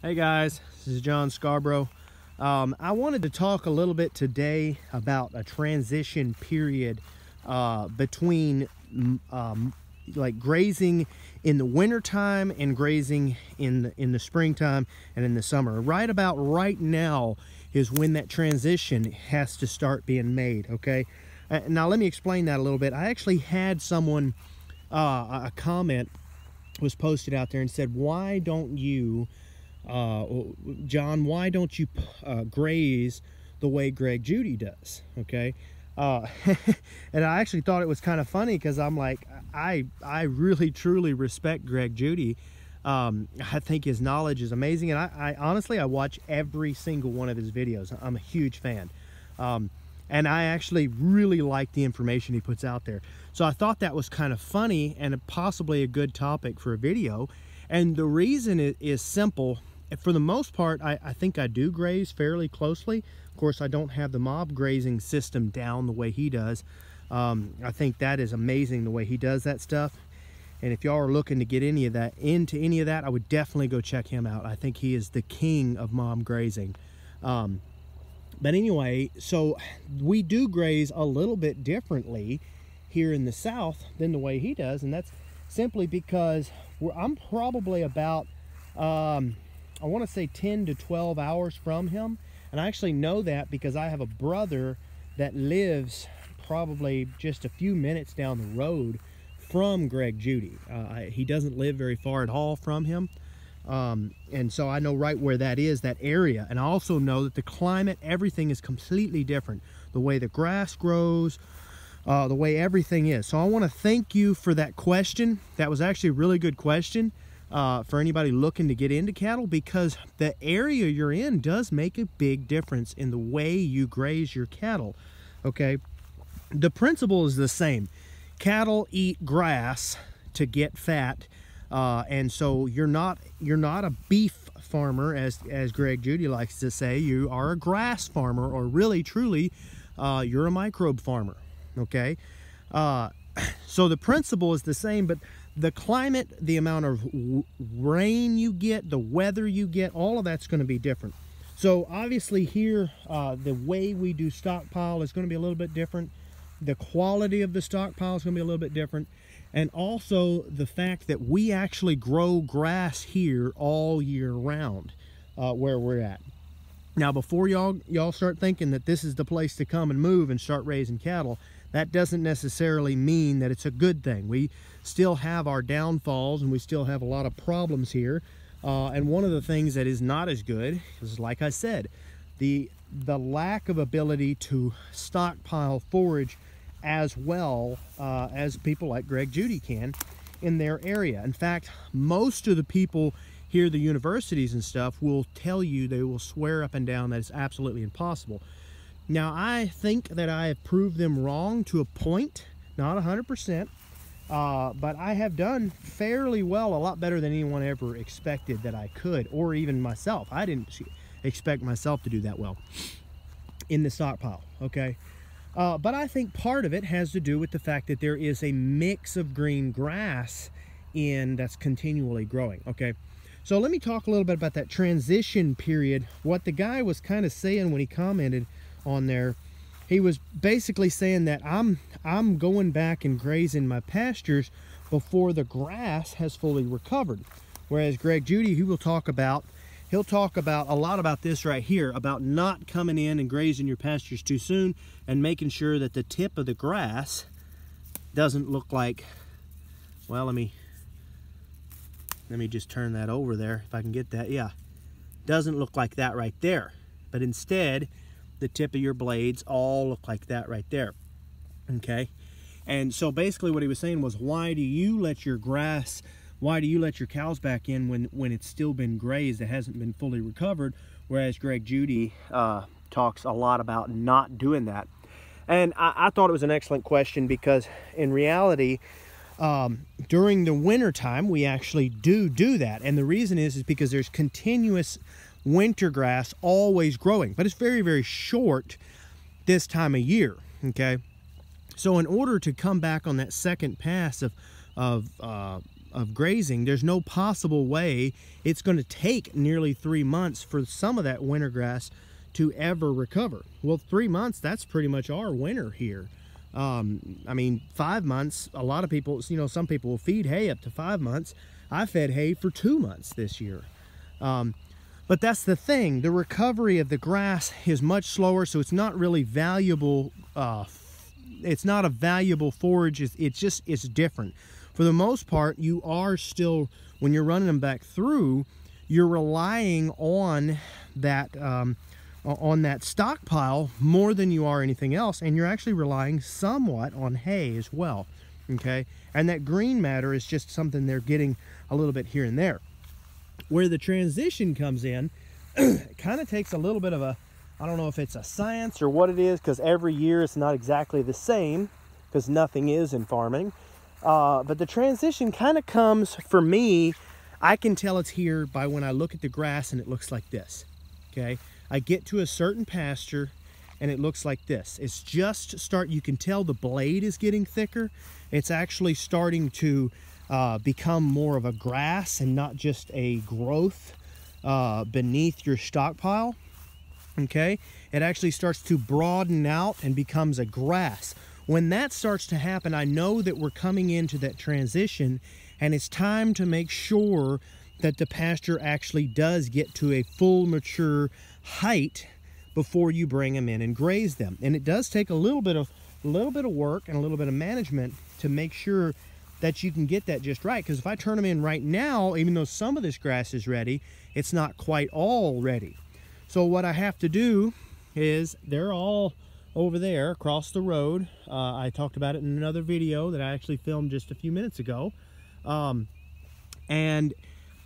Hey guys, this is John Scarborough. I wanted to talk a little bit today about a transition period between like grazing in the wintertime and grazing in the springtime and in the summer. Right about right now is when that transition has to start being made, okay? Now let me explain that a little bit. I actually had someone, a comment was posted out there and said, why don't you John, why don't you graze the way Greg Judy does? Okay. And I actually thought it was kind of funny because I'm like, I really truly respect Greg Judy. I think his knowledge is amazing, and I honestly watch every single one of his videos. I'm a huge fan, and I actually really like the information he puts out there. So I thought that was kind of funny and possibly a good topic for a video. And the reason is simple. For the most part, I think I do graze fairly closely. Of course, I don't have the mob grazing system down the way he does. I think that is amazing the way he does that stuff. And if y'all are looking to get into any of that, I would definitely go check him out. I think he is the king of mob grazing. But anyway, so we do graze a little bit differently here in the South than the way he does, and that's simply because I'm probably about I want to say 10 to 12 hours from him. And I actually know that because I have a brother that lives probably just a few minutes down the road from Greg Judy. He doesn't live very far at all from him. And so I know right where that is, that area. And I also know that the climate, everything is completely different. The way the grass grows, the way everything is. So I want to thank you for that question. That was actually a really good question. For anybody looking to get into cattle, because the area you're in does make a big difference in the way you graze your cattle. Okay, the principle is the same. Cattle eat grass to get fat, and so you're not a beef farmer, as Greg Judy likes to say. You are a grass farmer, or really truly you're a microbe farmer. Okay, so the principle is the same, but the climate, the amount of rain you get, the weather you get, all of that's going to be different. So obviously here, the way we do stockpile is going to be a little bit different. The quality of the stockpile is going to be a little bit different. And also the fact that we actually grow grass here all year round, where we're at. Now, before y'all start thinking that this is the place to come and move and start raising cattle, that doesn't necessarily mean that it's a good thing. We still have our downfalls, and we still have a lot of problems here. And one of the things that is not as good is, like I said, the lack of ability to stockpile forage as well as people like Greg Judy can in their area. In fact, most of the people here, the universities and stuff, will tell you, they will swear up and down that it's absolutely impossible. Now, I think that I have proved them wrong to a point, not 100%, but I have done fairly well, a lot better than anyone ever expected that I could, or even myself. I didn't expect myself to do that well in the stockpile, okay? But I think part of it has to do with the fact that there is a mix of green grass that's continually growing, okay? So let me talk a little bit about that transition period. What the guy was kind of saying when he commented on there, he was basically saying that I'm going back and grazing my pastures before the grass has fully recovered. Whereas Greg Judy, he'll talk about a lot about this right here, about not coming in and grazing your pastures too soon and making sure that the tip of the grass doesn't look like, well, let me just turn that over there if I can get that. Yeah, doesn't look like that right there, but instead the tip of your blades all look like that right there. Okay, and so basically what he was saying was, why do you let your cows back in when it's still been grazed, it hasn't been fully recovered? Whereas Greg Judy talks a lot about not doing that. And I thought it was an excellent question, because in reality, during the winter time we actually do that, and the reason is because there's continuous winter grass always growing, but it's very, very short this time of year. Okay, so in order to come back on that second pass of of grazing, there's no possible way it's going to take nearly 3 months for some of that winter grass to ever recover. Well, 3 months, that's pretty much our winter here. I mean, 5 months, a lot of people, you know, some people will feed hay up to 5 months. I fed hay for 2 months this year. But that's the thing, the recovery of the grass is much slower, so it's not really valuable. It's not a valuable forage. It's different. For the most part, you are still, when you're running them back through, you're relying on that stockpile more than you are anything else, and you're actually relying somewhat on hay as well. Okay, and that green matter is just something they're getting a little bit here and there. Where the transition comes in, it kind of takes a little bit of a, I don't know if it's a science or what it is, because every year it's not exactly the same, because nothing is in farming. But the transition kind of comes, for me, I can tell it's here by when I look at the grass and it looks like this. Okay, I get to a certain pasture and it looks like this. It's just you can tell the blade is getting thicker. It's actually starting to become more of a grass and not just a growth beneath your stockpile. Okay, it actually starts to broaden out and becomes a grass. When that starts to happen, I know that we're coming into that transition, and it's time to make sure that the pasture actually does get to a full mature height before you bring them in and graze them. And it does take a little bit of work and a little bit of management to make sure that you can get that just right. Because if I turn them in right now, even though some of this grass is ready, it's not quite all ready. So what I have to do is, they're all over there across the road. I talked about it in another video that I actually filmed just a few minutes ago. And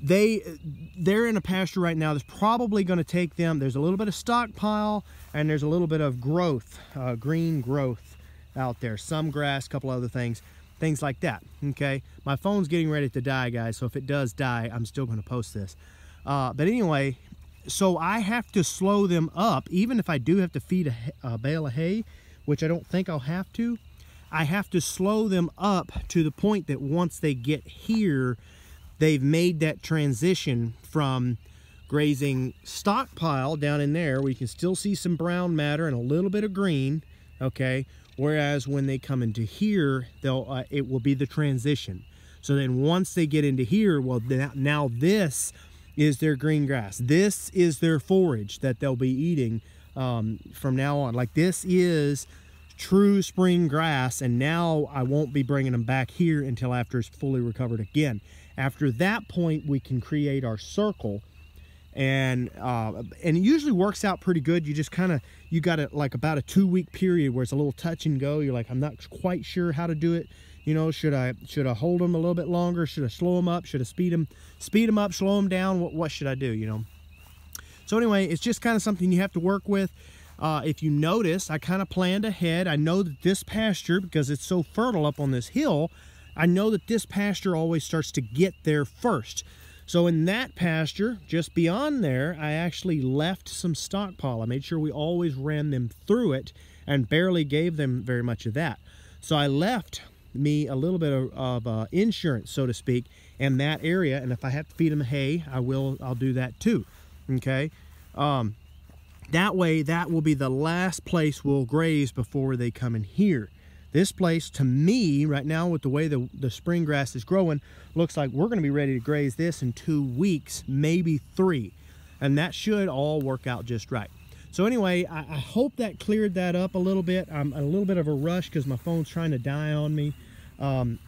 they're in a pasture right now that's probably going to take them, there's a little bit of stockpile and there's a little bit of growth, green growth out there, some grass, a couple other things like that. Okay, my phone's getting ready to die, guys, so if it does die, I'm still going to post this. But anyway, so I have to slow them up, even if I do have to feed a bale of hay, which I don't think I'll have to. I have to slow them up to the point that once they get here, they've made that transition from grazing stockpile down in there, where you can still see some brown matter and a little bit of green, okay? Whereas when they come into here, it will be the transition. So then once they get into here, well, now this is their green grass. This is their forage that they'll be eating from now on. Like, this is true spring grass, and now I won't be bringing them back here until after it's fully recovered again. After that point, we can create our circle, and it usually works out pretty good. You just you got it like about a 2-week period where it's a little touch and go. You're like, I'm not quite sure how to do it. You know, should I hold them a little bit longer? Should I slow them up? Should I speed them up, slow them down? What should I do, you know? So anyway, it's just kind of something you have to work with. If you notice, I kind of planned ahead. I know that this pasture, because it's so fertile up on this hill, I know that this pasture always starts to get there first. So in that pasture, just beyond there, I actually left some stockpile. I made sure we always ran them through it and barely gave them very much of that. So I left me a little bit of insurance, so to speak, in that area, and if I have to feed them hay, I'll do that too. Okay, that way, that will be the last place we'll graze before they come in here. This place, to me, right now, with the way the spring grass is growing, looks like we're going to be ready to graze this in 2 weeks, maybe 3, and that should all work out just right. So anyway, I hope that cleared that up a little bit. I'm a little bit of a rush because my phone's trying to die on me.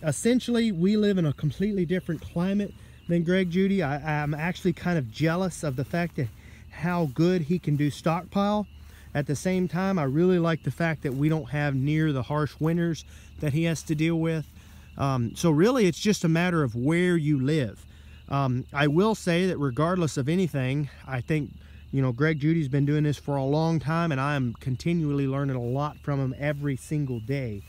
Essentially, we live in a completely different climate than Greg Judy. I'm actually kind of jealous of the fact that how good he can do stockpile. At the same time, I really like the fact that we don't have near the harsh winters that he has to deal with. So really, it's just a matter of where you live. I will say that regardless of anything, I think, you know, Greg Judy's been doing this for a long time, and I am continually learning a lot from him every single day.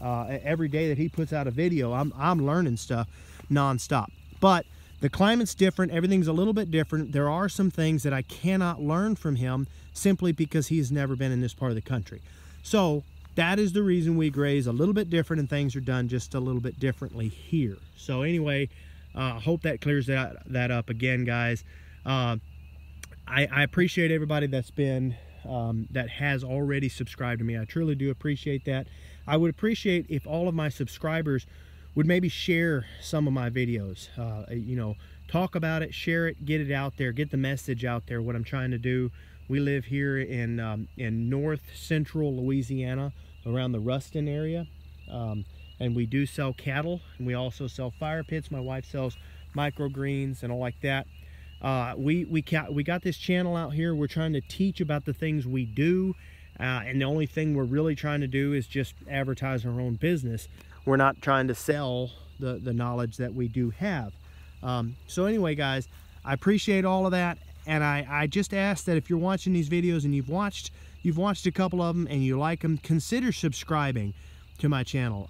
Every day that he puts out a video, I'm learning stuff nonstop. But the climate's different. Everything's a little bit different. There are some things that I cannot learn from him simply because he's never been in this part of the country. So that is the reason we graze a little bit different, and things are done just a little bit differently here. So anyway, Hope that clears that up again, guys. I appreciate everybody that's been that has already subscribed to me. I truly do appreciate that. I would appreciate if all of my subscribers would maybe share some of my videos. You know, talk about it, share it, get it out there, get the message out there, what I'm trying to do. We live here in north central Louisiana, around the Ruston area, and we do sell cattle, and we also sell fire pits. My wife sells microgreens and all like that. We got this channel out here. We're trying to teach about the things we do, and the only thing we're really trying to do is just advertise our own business. We're not trying to sell the knowledge that we do have. So anyway, guys, I appreciate all of that, and I just ask that if you're watching these videos and you've watched a couple of them and you like them, consider subscribing to my channel.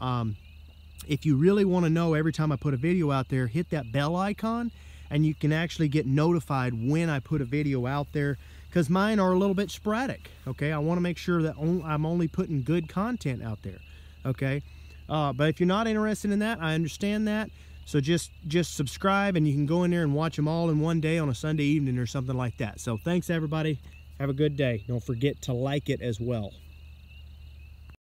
If you really want to know every time I put a video out there, hit that bell icon, and you can actually get notified when I put a video out there, because mine are a little bit sporadic. Okay, I want to make sure that I'm only putting good content out there. Okay, but if you're not interested in that, I understand that. So just subscribe, and you can go in there and watch them all in one day on a Sunday evening or something like that. So thanks, everybody. Have a good day. Don't forget to like it as well.